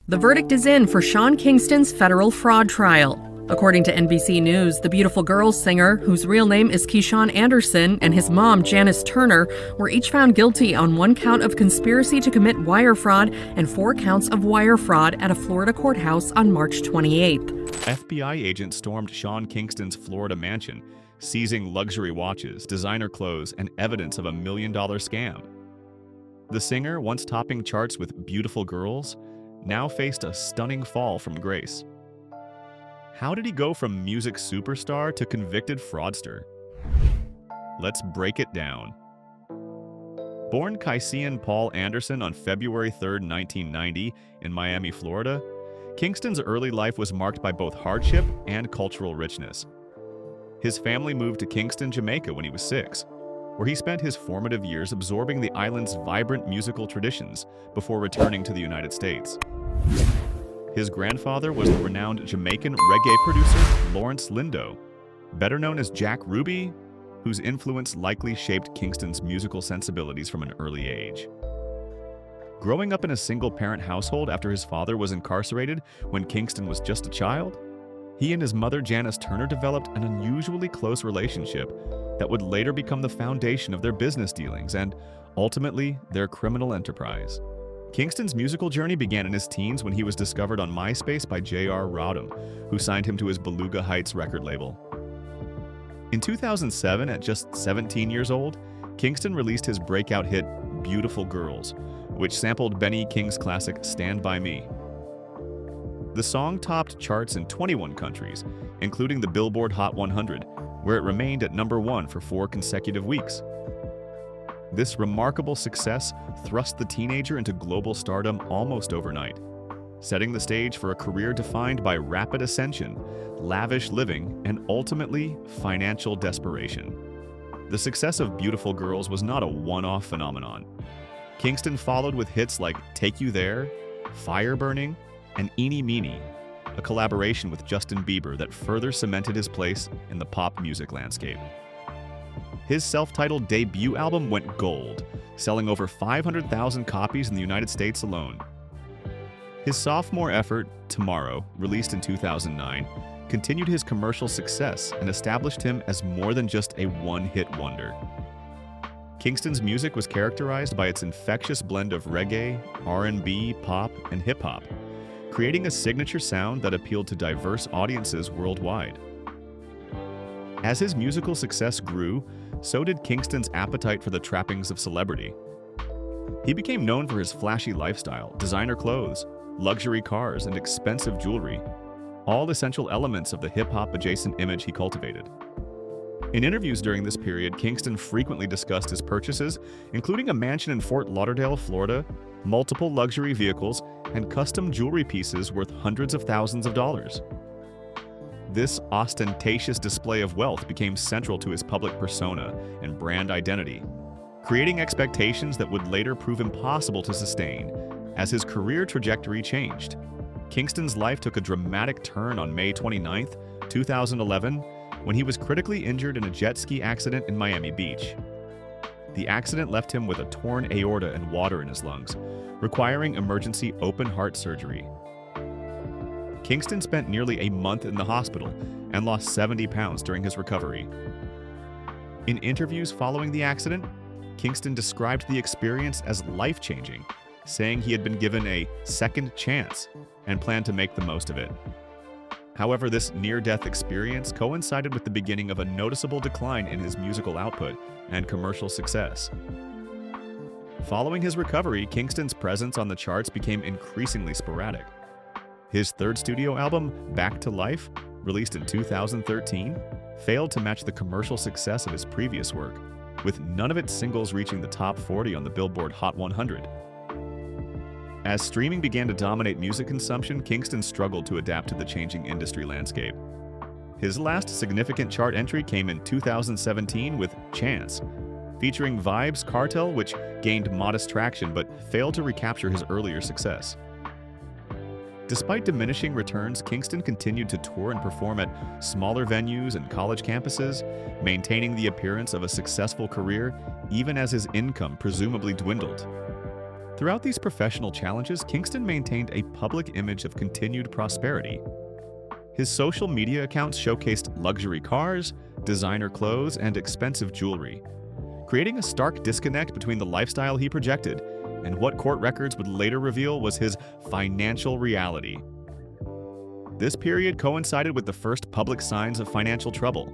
The verdict is in for Sean Kingston's federal fraud trial. According to NBC News, the Beautiful Girls singer, whose real name is Kisean Anderson, and his mom, Janice Turner, were each found guilty on 1 count of conspiracy to commit wire fraud and 4 counts of wire fraud at a Florida courthouse on March 28th. FBI agents stormed Sean Kingston's Florida mansion, seizing luxury watches, designer clothes, and evidence of a $1 million scam. The singer, once topping charts with Beautiful Girls, now faced a stunning fall from grace. How did he go from music superstar to convicted fraudster? Let's break it down. Born Kisean Paul Anderson on February 3, 1990, in Miami, Florida, Kingston's early life was marked by both hardship and cultural richness. His family moved to Kingston, Jamaica when he was 6, where he spent his formative years absorbing the island's vibrant musical traditions before returning to the United States. His grandfather was the renowned Jamaican reggae producer Lawrence Lindo, better known as Jack Ruby, whose influence likely shaped Kingston's musical sensibilities from an early age. Growing up in a single-parent household after his father was incarcerated when Kingston was just a child, he and his mother Janice Turner developed an unusually close relationship that would later become the foundation of their business dealings and, ultimately, their criminal enterprise. Kingston's musical journey began in his teens when he was discovered on MySpace by J.R. Rodham, who signed him to his Beluga Heights record label. In 2007, at just 17 years old, Kingston released his breakout hit, Beautiful Girls, which sampled Benny King's classic Stand By Me. The song topped charts in 21 countries, including the Billboard Hot 100, where it remained at number 1 for 4 consecutive weeks. This remarkable success thrust the teenager into global stardom almost overnight, setting the stage for a career defined by rapid ascension, lavish living, and ultimately, financial desperation. The success of Beautiful Girls was not a one-off phenomenon. Kingston followed with hits like Take You There, Fire Burning, and Eenie Meenie, a collaboration with Justin Bieber that further cemented his place in the pop music landscape. His self-titled debut album went gold, selling over 500,000 copies in the United States alone. His sophomore effort, Tomorrow, released in 2009, continued his commercial success and established him as more than just a one-hit wonder. Kingston's music was characterized by its infectious blend of reggae, R&B, pop, and hip-hop, creating a signature sound that appealed to diverse audiences worldwide. As his musical success grew, so did Kingston's appetite for the trappings of celebrity. He became known for his flashy lifestyle, designer clothes, luxury cars, and expensive jewelry, all essential elements of the hip-hop adjacent image he cultivated. In interviews during this period, Kingston frequently discussed his purchases, including a mansion in Fort Lauderdale, Florida, multiple luxury vehicles, and custom jewelry pieces worth hundreds of thousands of dollars. This ostentatious display of wealth became central to his public persona and brand identity, creating expectations that would later prove impossible to sustain as his career trajectory changed. Kingston's life took a dramatic turn on May 29, 2011, when he was critically injured in a jet ski accident in Miami Beach. The accident left him with a torn aorta and water in his lungs, requiring emergency open-heart surgery. Kingston spent nearly a month in the hospital and lost 70 pounds during his recovery. In interviews following the accident, Kingston described the experience as life-changing, saying he had been given a second chance and planned to make the most of it. However, this near-death experience coincided with the beginning of a noticeable decline in his musical output and commercial success. Following his recovery, Kingston's presence on the charts became increasingly sporadic. His third studio album, Back to Life, released in 2013, failed to match the commercial success of his previous work, with none of its singles reaching the top 40 on the Billboard Hot 100. As streaming began to dominate music consumption, Kingston struggled to adapt to the changing industry landscape. His last significant chart entry came in 2017 with Chance, featuring Vibes Cartel, which gained modest traction but failed to recapture his earlier success. Despite diminishing returns, Kingston continued to tour and perform at smaller venues and college campuses, maintaining the appearance of a successful career even as his income presumably dwindled. Throughout these professional challenges, Kingston maintained a public image of continued prosperity. His social media accounts showcased luxury cars, designer clothes, and expensive jewelry, creating a stark disconnect between the lifestyle he projected and what court records would later reveal was his financial reality. This period coincided with the first public signs of financial trouble.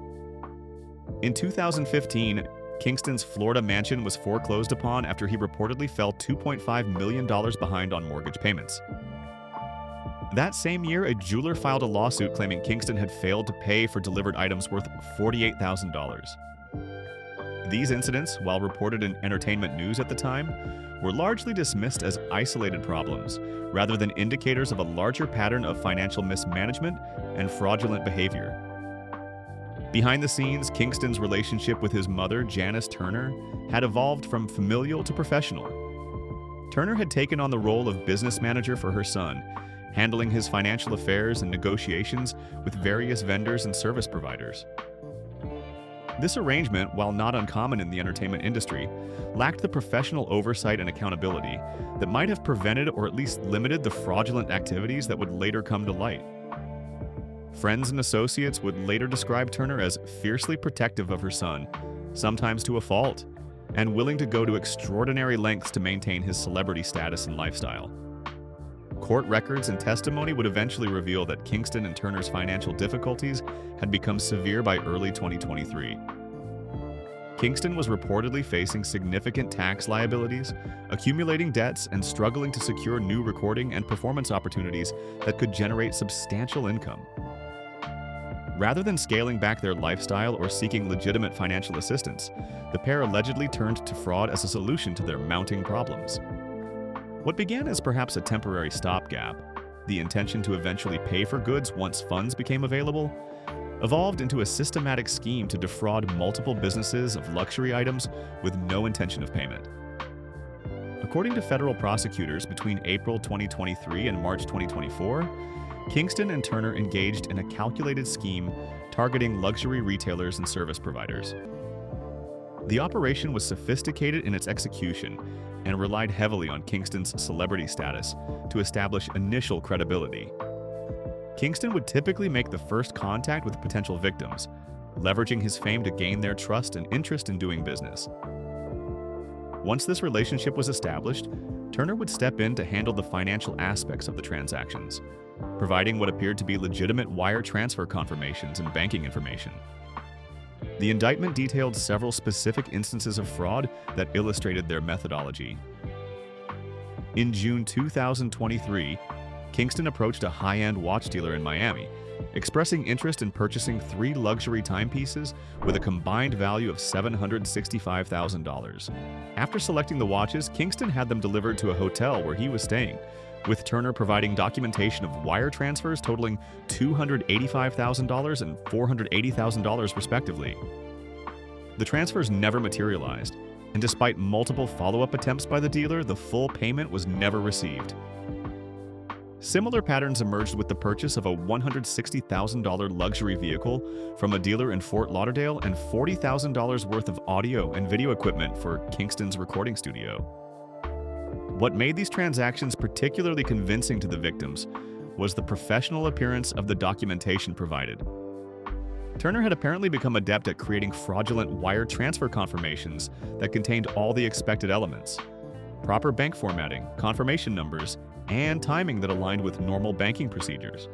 In 2015, Kingston's Florida mansion was foreclosed upon after he reportedly fell $2.5 million behind on mortgage payments. That same year, a jeweler filed a lawsuit claiming Kingston had failed to pay for delivered items worth $48,000. These incidents, while reported in entertainment news at the time, were largely dismissed as isolated problems, rather than indicators of a larger pattern of financial mismanagement and fraudulent behavior. Behind the scenes, Kingston's relationship with his mother, Janice Turner, had evolved from familial to professional. Turner had taken on the role of business manager for her son, handling his financial affairs and negotiations with various vendors and service providers. This arrangement, while not uncommon in the entertainment industry, lacked the professional oversight and accountability that might have prevented or at least limited the fraudulent activities that would later come to light. Friends and associates would later describe Turner as fiercely protective of her son, sometimes to a fault, and willing to go to extraordinary lengths to maintain his celebrity status and lifestyle. Court records and testimony would eventually reveal that Kingston and Turner's financial difficulties had become severe by early 2023. Kingston was reportedly facing significant tax liabilities, accumulating debts, and struggling to secure new recording and performance opportunities that could generate substantial income. Rather than scaling back their lifestyle or seeking legitimate financial assistance, the pair allegedly turned to fraud as a solution to their mounting problems. What began as perhaps a temporary stopgap, the intention to eventually pay for goods once funds became available, evolved into a systematic scheme to defraud multiple businesses of luxury items with no intention of payment. According to federal prosecutors, between April 2023 and March 2024, Kingston and Turner engaged in a calculated scheme targeting luxury retailers and service providers. The operation was sophisticated in its execution and relied heavily on Kingston's celebrity status to establish initial credibility. Kingston would typically make the first contact with potential victims, leveraging his fame to gain their trust and interest in doing business. Once this relationship was established, Turner would step in to handle the financial aspects of the transactions, providing what appeared to be legitimate wire transfer confirmations and banking information. The indictment detailed several specific instances of fraud that illustrated their methodology. In June 2023, Kingston approached a high-end watch dealer in Miami, expressing interest in purchasing 3 luxury timepieces with a combined value of $765,000. After selecting the watches, Kingston had them delivered to a hotel where he was staying, with Turner providing documentation of wire transfers totaling $285,000 and $480,000 respectively. The transfers never materialized, and despite multiple follow-up attempts by the dealer, the full payment was never received. Similar patterns emerged with the purchase of a $160,000 luxury vehicle from a dealer in Fort Lauderdale and $40,000 worth of audio and video equipment for Kingston's recording studio. What made these transactions particularly convincing to the victims was the professional appearance of the documentation provided. Turner had apparently become adept at creating fraudulent wire transfer confirmations that contained all the expected elements: proper bank formatting, confirmation numbers, and timing that aligned with normal banking procedures.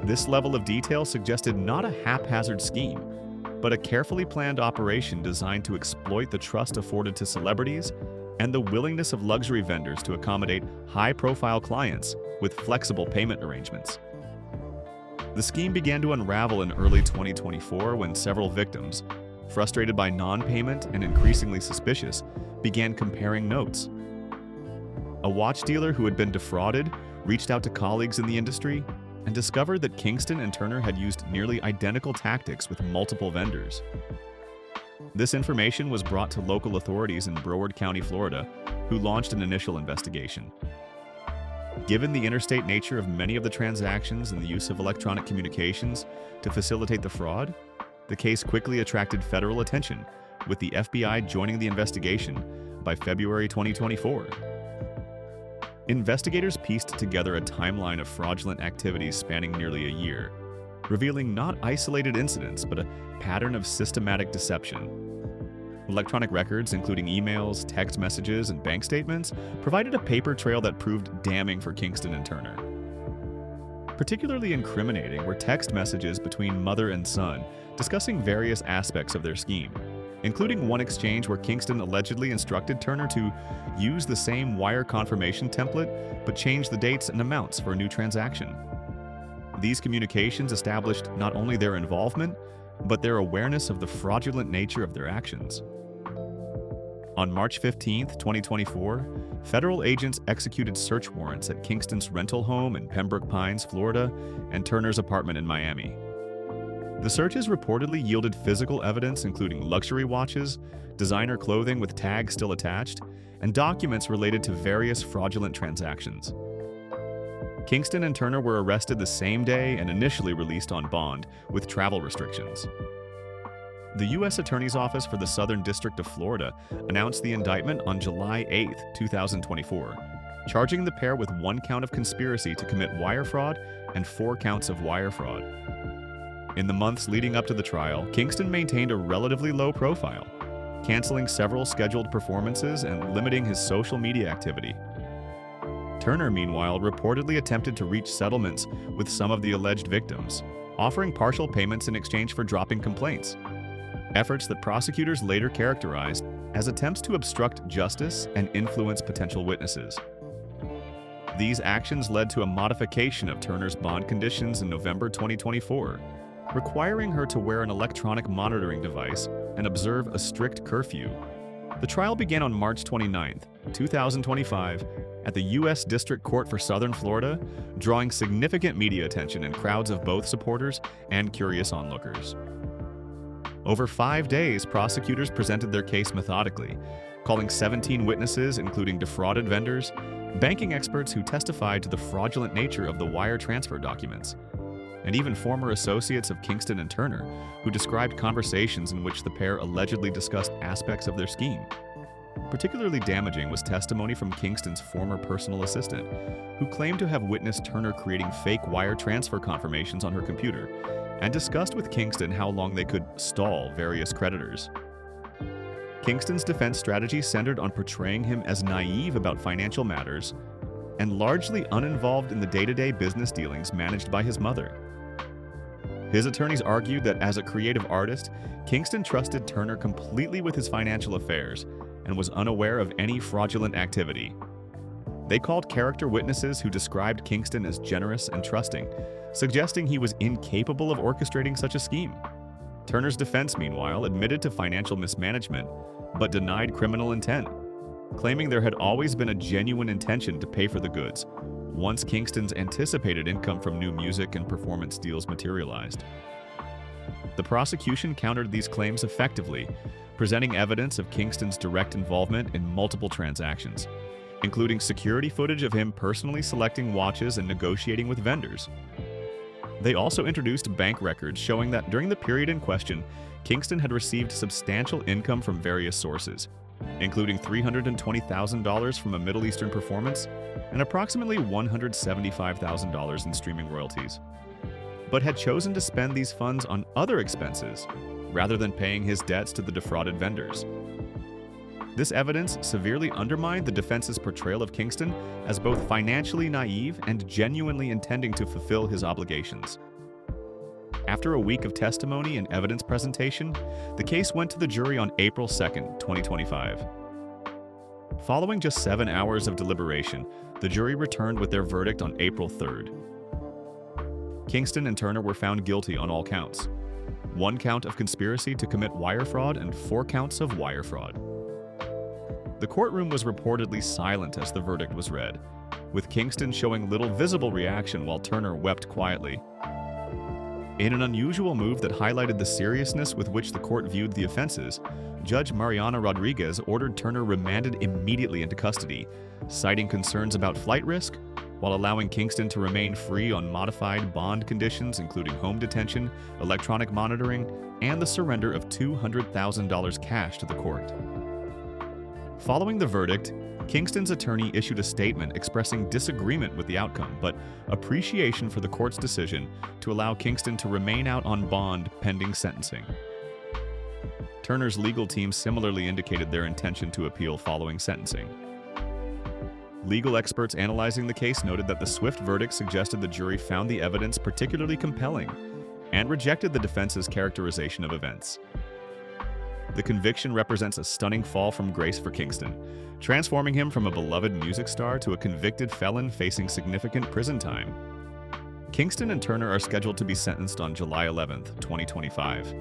This level of detail suggested not a haphazard scheme, but a carefully planned operation designed to exploit the trust afforded to celebrities and the willingness of luxury vendors to accommodate high-profile clients with flexible payment arrangements. The scheme began to unravel in early 2024 when several victims, frustrated by non-payment and increasingly suspicious, began comparing notes. A watch dealer who had been defrauded reached out to colleagues in the industry and discovered that Kingston and Turner had used nearly identical tactics with multiple vendors. This information was brought to local authorities in Broward County, Florida, who launched an initial investigation. Given the interstate nature of many of the transactions and the use of electronic communications to facilitate the fraud, the case quickly attracted federal attention, with the FBI joining the investigation by February 2024. Investigators pieced together a timeline of fraudulent activities spanning nearly a year, revealing not isolated incidents, but a pattern of systematic deception. Electronic records, including emails, text messages, and bank statements, provided a paper trail that proved damning for Kingston and Turner. Particularly incriminating were text messages between mother and son, discussing various aspects of their scheme, including one exchange where Kingston allegedly instructed Turner to use the same wire confirmation template, but change the dates and amounts for a new transaction. These communications established not only their involvement, but their awareness of the fraudulent nature of their actions. On March 15, 2024, federal agents executed search warrants at Kingston's rental home in Pembroke Pines, Florida, and Turner's apartment in Miami. The searches reportedly yielded physical evidence including luxury watches, designer clothing with tags still attached, and documents related to various fraudulent transactions. Kingston and Turner were arrested the same day and initially released on bond, with travel restrictions. The U.S. Attorney's Office for the Southern District of Florida announced the indictment on July 8, 2024, charging the pair with 1 count of conspiracy to commit wire fraud and 4 counts of wire fraud. In the months leading up to the trial, Kingston maintained a relatively low profile, canceling several scheduled performances and limiting his social media activity. Turner, meanwhile, reportedly attempted to reach settlements with some of the alleged victims, offering partial payments in exchange for dropping complaints. Efforts that prosecutors later characterized as attempts to obstruct justice and influence potential witnesses. These actions led to a modification of Turner's bond conditions in November 2024, requiring her to wear an electronic monitoring device and observe a strict curfew. The trial began on March 29, 2025, at the U.S. District Court for Southern Florida, drawing significant media attention and crowds of both supporters and curious onlookers. Over 5 days, prosecutors presented their case methodically, calling 17 witnesses, including defrauded vendors, banking experts who testified to the fraudulent nature of the wire transfer documents, and even former associates of Kingston and Turner, who described conversations in which the pair allegedly discussed aspects of their scheme. Particularly damaging was testimony from Kingston's former personal assistant, who claimed to have witnessed Turner creating fake wire transfer confirmations on her computer, and discussed with Kingston how long they could stall various creditors. Kingston's defense strategy centered on portraying him as naive about financial matters and largely uninvolved in the day-to-day business dealings managed by his mother. His attorneys argued that as a creative artist, Kingston trusted Turner completely with his financial affairs and was unaware of any fraudulent activity. They called character witnesses who described Kingston as generous and trusting, suggesting he was incapable of orchestrating such a scheme. Turner's defense, meanwhile, admitted to financial mismanagement, but denied criminal intent, claiming there had always been a genuine intention to pay for the goods, once Kingston's anticipated income from new music and performance deals materialized. The prosecution countered these claims effectively, presenting evidence of Kingston's direct involvement in multiple transactions, including security footage of him personally selecting watches and negotiating with vendors. They also introduced bank records showing that during the period in question, Kingston had received substantial income from various sources, including $320,000 from a Middle Eastern performance and approximately $175,000 in streaming royalties, but had chosen to spend these funds on other expenses rather than paying his debts to the defrauded vendors. This evidence severely undermined the defense's portrayal of Kingston as both financially naive and genuinely intending to fulfill his obligations. After a week of testimony and evidence presentation, the case went to the jury on April 2, 2025. Following just 7 hours of deliberation, the jury returned with their verdict on April 3rd. Kingston and Turner were found guilty on all counts: 1 count of conspiracy to commit wire fraud and 4 counts of wire fraud. The courtroom was reportedly silent as the verdict was read, with Kingston showing little visible reaction while Turner wept quietly. In an unusual move that highlighted the seriousness with which the court viewed the offenses, Judge Mariana Rodriguez ordered Turner remanded immediately into custody, citing concerns about flight risk, while allowing Kingston to remain free on modified bond conditions including home detention, electronic monitoring, and the surrender of $200,000 cash to the court. Following the verdict, Kingston's attorney issued a statement expressing disagreement with the outcome, but appreciation for the court's decision to allow Kingston to remain out on bond pending sentencing. Turner's legal team similarly indicated their intention to appeal following sentencing. Legal experts analyzing the case noted that the swift verdict suggested the jury found the evidence particularly compelling and rejected the defense's characterization of events. The conviction represents a stunning fall from grace for Kingston, transforming him from a beloved music star to a convicted felon facing significant prison time. Kingston and Turner are scheduled to be sentenced on July 11, 2025.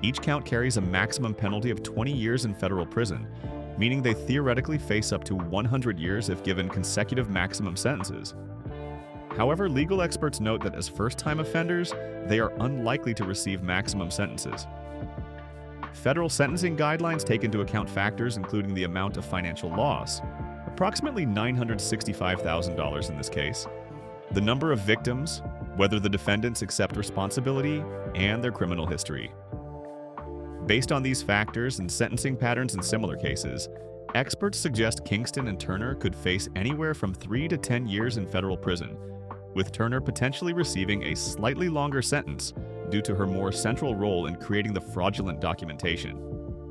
Each count carries a maximum penalty of 20 years in federal prison, meaning they theoretically face up to 100 years if given consecutive maximum sentences. However, legal experts note that as first-time offenders, they are unlikely to receive maximum sentences. Federal sentencing guidelines take into account factors including the amount of financial loss, approximately $965,000 in this case, the number of victims, whether the defendants accept responsibility, and their criminal history. Based on these factors and sentencing patterns in similar cases, experts suggest Kingston and Turner could face anywhere from 3 to 10 years in federal prison, with Turner potentially receiving a slightly longer sentence due to her more central role in creating the fraudulent documentation.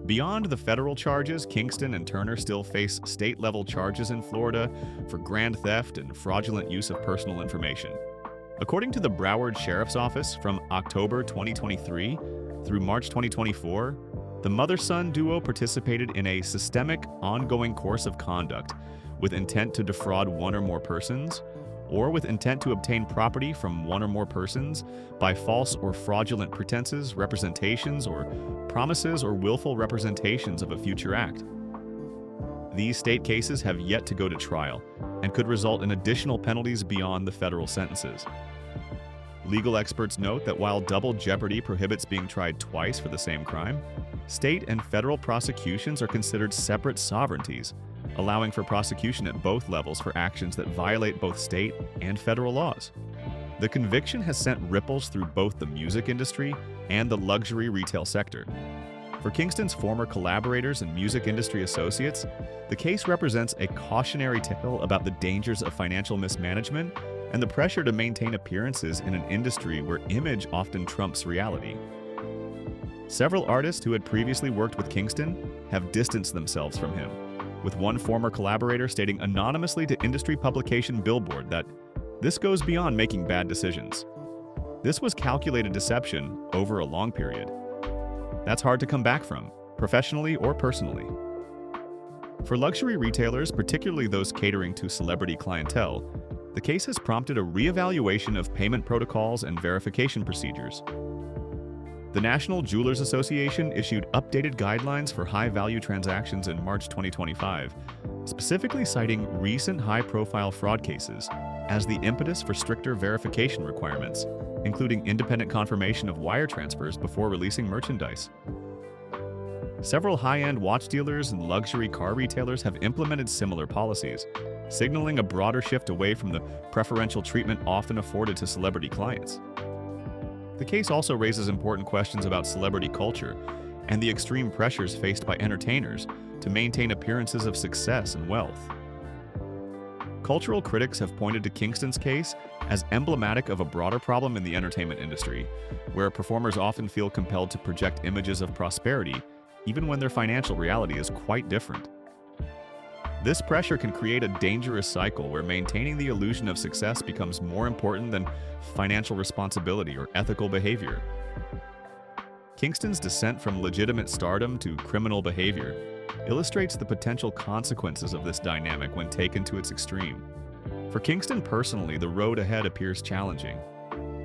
Beyond the federal charges, Kingston and Turner still face state-level charges in Florida for grand theft and fraudulent use of personal information. According to the Broward Sheriff's Office, from October 2023 through March 2024, the mother-son duo participated in a systemic, ongoing course of conduct with intent to defraud one or more persons, or with intent to obtain property from one or more persons by false or fraudulent pretenses, representations, or promises or willful representations of a future act. These state cases have yet to go to trial and could result in additional penalties beyond the federal sentences. Legal experts note that while double jeopardy prohibits being tried twice for the same crime, state and federal prosecutions are considered separate sovereignties, allowing for prosecution at both levels for actions that violate both state and federal laws. The conviction has sent ripples through both the music industry and the luxury retail sector. For Kingston's former collaborators and music industry associates, the case represents a cautionary tale about the dangers of financial mismanagement and the pressure to maintain appearances in an industry where image often trumps reality. Several artists who had previously worked with Kingston have distanced themselves from him, with one former collaborator stating anonymously to industry publication Billboard that this goes beyond making bad decisions. This was calculated deception over a long period. That's hard to come back from, professionally or personally. For luxury retailers, particularly those catering to celebrity clientele, the case has prompted a reevaluation of payment protocols and verification procedures. The National Jewelers Association issued updated guidelines for high-value transactions in March 2025, specifically citing recent high-profile fraud cases as the impetus for stricter verification requirements, including independent confirmation of wire transfers before releasing merchandise. Several high-end watch dealers and luxury car retailers have implemented similar policies, signaling a broader shift away from the preferential treatment often afforded to celebrity clients. The case also raises important questions about celebrity culture and the extreme pressures faced by entertainers to maintain appearances of success and wealth. Cultural critics have pointed to Kingston's case as emblematic of a broader problem in the entertainment industry, where performers often feel compelled to project images of prosperity, even when their financial reality is quite different. This pressure can create a dangerous cycle where maintaining the illusion of success becomes more important than financial responsibility or ethical behavior. Kingston's descent from legitimate stardom to criminal behavior illustrates the potential consequences of this dynamic when taken to its extreme. For Kingston personally, the road ahead appears challenging.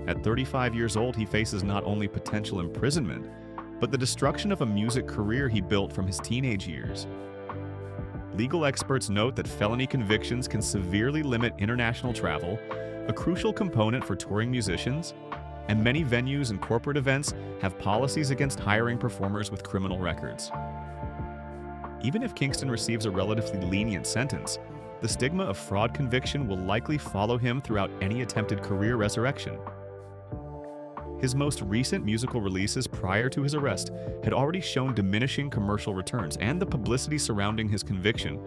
At 35 years old, he faces not only potential imprisonment, but the destruction of a music career he built from his teenage years. Legal experts note that felony convictions can severely limit international travel, a crucial component for touring musicians, and many venues and corporate events have policies against hiring performers with criminal records. Even if Kingston receives a relatively lenient sentence, the stigma of fraud conviction will likely follow him throughout any attempted career resurrection. His most recent musical releases prior to his arrest had already shown diminishing commercial returns, and the publicity surrounding his conviction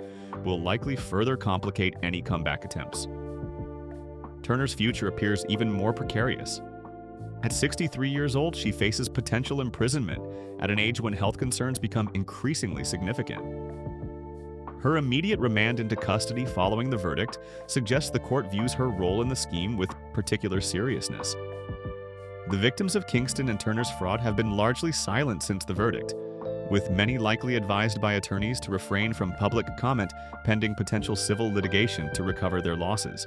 will likely further complicate any comeback attempts. Turner's future appears even more precarious. At 63 years old, she faces potential imprisonment at an age when health concerns become increasingly significant. Her immediate remand into custody following the verdict suggests the court views her role in the scheme with particular seriousness. The victims of Kingston and Turner's fraud have been largely silent since the verdict, with many likely advised by attorneys to refrain from public comment pending potential civil litigation to recover their losses.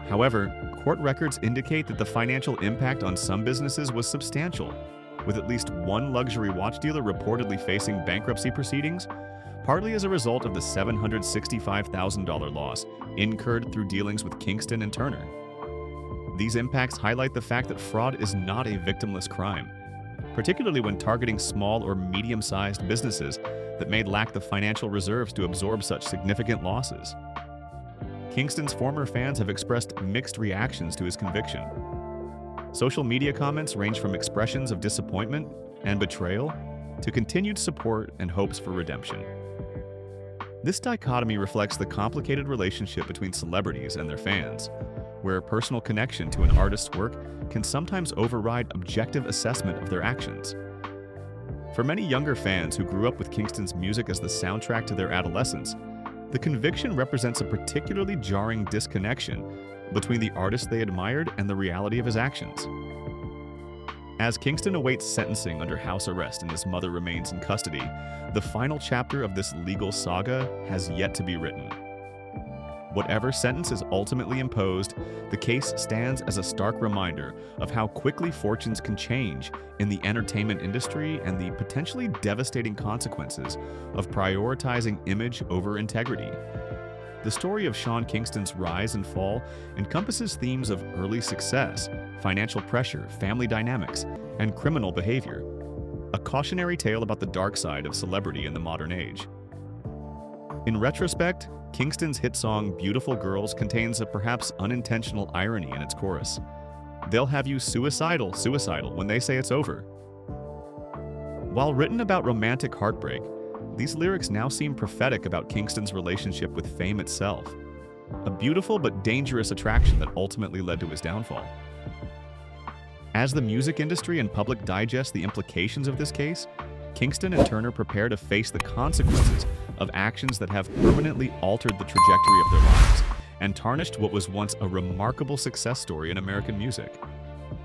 However, court records indicate that the financial impact on some businesses was substantial, with at least one luxury watch dealer reportedly facing bankruptcy proceedings, partly as a result of the $765,000 loss incurred through dealings with Kingston and Turner. These impacts highlight the fact that fraud is not a victimless crime, particularly when targeting small or medium-sized businesses that may lack the financial reserves to absorb such significant losses. Kingston's former fans have expressed mixed reactions to his conviction. Social media comments range from expressions of disappointment and betrayal to continued support and hopes for redemption. This dichotomy reflects the complicated relationship between celebrities and their fans, where a personal connection to an artist's work can sometimes override objective assessment of their actions. For many younger fans who grew up with Kingston's music as the soundtrack to their adolescence, the conviction represents a particularly jarring disconnection between the artist they admired and the reality of his actions. As Kingston awaits sentencing under house arrest and his mother remains in custody, the final chapter of this legal saga has yet to be written. Whatever sentence is ultimately imposed, the case stands as a stark reminder of how quickly fortunes can change in the entertainment industry and the potentially devastating consequences of prioritizing image over integrity. The story of Sean Kingston's rise and fall encompasses themes of early success, financial pressure, family dynamics, and criminal behavior, a cautionary tale about the dark side of celebrity in the modern age. In retrospect, Kingston's hit song Beautiful Girls contains a perhaps unintentional irony in its chorus. They'll have you suicidal, suicidal when they say it's over. While written about romantic heartbreak, these lyrics now seem prophetic about Kingston's relationship with fame itself, a beautiful but dangerous attraction that ultimately led to his downfall. As the music industry and public digest the implications of this case, Kingston and Turner prepare to face the consequences of actions that have permanently altered the trajectory of their lives and tarnished what was once a remarkable success story in American music.